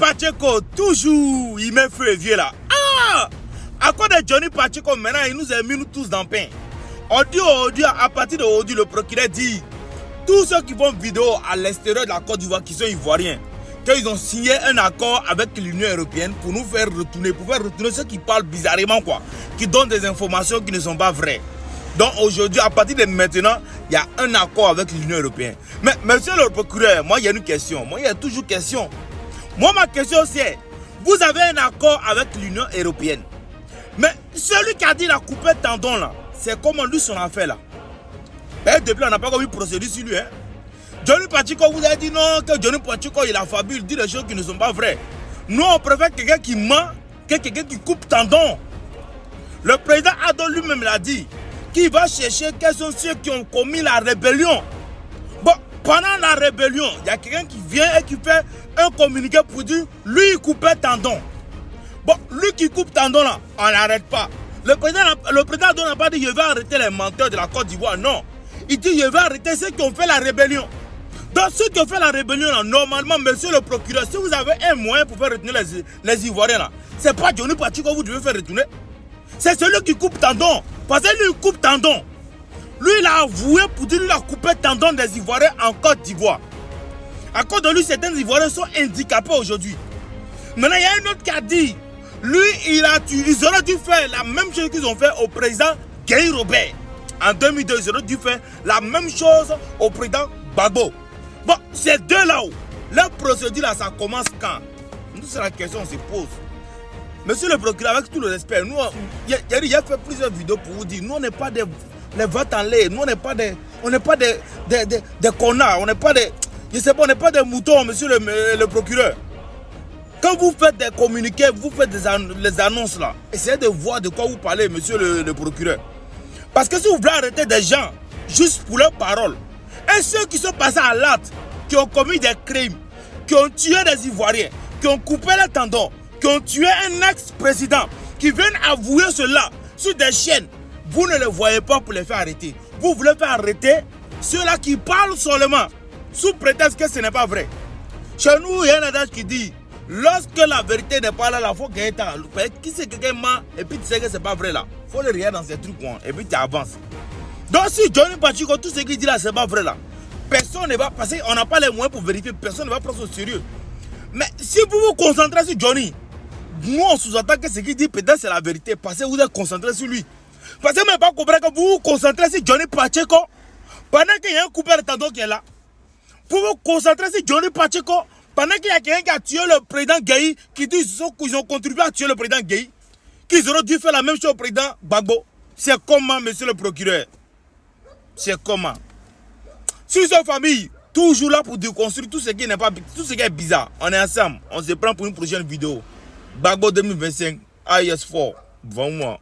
Pacheco, toujours, il met feu et vieux là. Ah! À cause de Johnny Pacheco, maintenant, il nous a mis nous tous dans le pain. Aujourd'hui, à partir d'aujourd'hui, le procureur dit tous ceux qui font vidéo à l'extérieur de la Côte d'Ivoire, qui sont ivoiriens, qu'ils ont signé un accord avec l'Union européenne pour nous faire retourner, ceux qui parlent bizarrement, quoi, qui donnent des informations qui ne sont pas vraies. Donc aujourd'hui, à partir de maintenant, il y a un accord avec l'Union européenne. Mais monsieur le procureur, moi il y a une question. Moi il y a toujours question. Moi ma question c'est, vous avez un accord avec l'Union européenne. Mais celui qui a dit la couper tendon là, c'est comment lui son affaire là. Et depuis on n'a pas commis procédure sur lui. Hein. Johnny Pacheco vous a dit non, que Johnny Pacheco il a fabule, il dit des choses qui ne sont pas vraies. Nous on préfère quelqu'un qui ment que quelqu'un qui coupe tendon. Le président Addo lui-même l'a dit. Qui va chercher quels sont ceux qui ont commis la rébellion. Bon, pendant la rébellion, il y a quelqu'un qui vient et qui fait un communiqué pour dire lui il coupait tendon. Bon, lui qui coupe tendon là, on n'arrête pas. Le président n'a pas dit je vais arrêter les menteurs de la Côte d'Ivoire, non. Il dit je vais arrêter ceux qui ont fait la rébellion. Donc ceux qui ont fait la rébellion là, normalement, monsieur le procureur, si vous avez un moyen pour faire retourner les Ivoiriens là, c'est pas Johnny Pacheco que vous devez faire retourner. C'est celui qui coupe tendon. Parce que lui, il coupe tendon. Lui, il a avoué pour dire qu'il a coupé tendon des Ivoiriens en Côte d'Ivoire. À cause de lui, certains Ivoiriens sont handicapés aujourd'hui. Maintenant, il y a un autre qui a dit, lui, ils auraient dû faire la même chose qu'ils ont fait au président Guy Robert. En 2002, ils auraient dû faire la même chose au président Gbagbo. Bon, ces deux-là, leur procédure, là, ça commence quand? Nous, c'est la question qu'on se pose. Monsieur le procureur, avec tout le respect, nous, il a fait plusieurs vidéos pour vous dire, nous, on n'est pas des va-t'en-l'air, nous, on n'est pas des connards, on n'est pas des, je sais pas, on n'est pas des moutons, monsieur le procureur. Quand vous faites des communiqués, vous faites les annonces là, essayez de voir de quoi vous parlez, monsieur le procureur. Parce que si vous voulez arrêter des gens juste pour leurs paroles, et ceux qui sont passés à l'acte, qui ont commis des crimes, qui ont tué des Ivoiriens, qui ont coupé les tendons, qui ont tué un ex-président, qui viennent avouer cela sur des chaînes, vous ne les voyez pas pour les faire arrêter. Vous voulez faire arrêter ceux-là qui parlent seulement, sous prétexte que ce n'est pas vrai. Chez nous, il y a un adage qui dit, lorsque la vérité n'est pas là, il faut qu'il y ait un. Qui c'est quelqu'un ment et puis tu sais que ce n'est pas vrai là. Il faut le regarder dans ces trucs et puis tu avances. Donc si Johnny Pacheco, tout ce qu'il dit là, ce n'est pas vrai là, personne ne va passer, on n'a pas les moyens pour vérifier, personne ne va prendre ça au sérieux. Mais si vous vous concentrez sur Johnny, nous on sous-entend que ce qu'il dit peut-être c'est la vérité parce que vous êtes concentré sur lui. Parce que vous n'avez pas compris que vous vous concentrez sur Johnny Pacheco pendant qu'il y a un coupeur de tendon qui est là. Vous vous concentrez sur Johnny Pacheco pendant qu'il y a quelqu'un qui a tué le président Gueye, qui dit qu'ils ont contribué à tuer le président Gueye, qu'ils auraient dû faire la même chose au président Gbagbo. C'est comment, monsieur le procureur? C'est comment? Sur cette famille, toujours là pour déconstruire tout ce qui n'est pas, tout ce qui est bizarre. On est ensemble, on se prend pour une prochaine vidéo. Gbagbo 2025, IS4, 20 mois.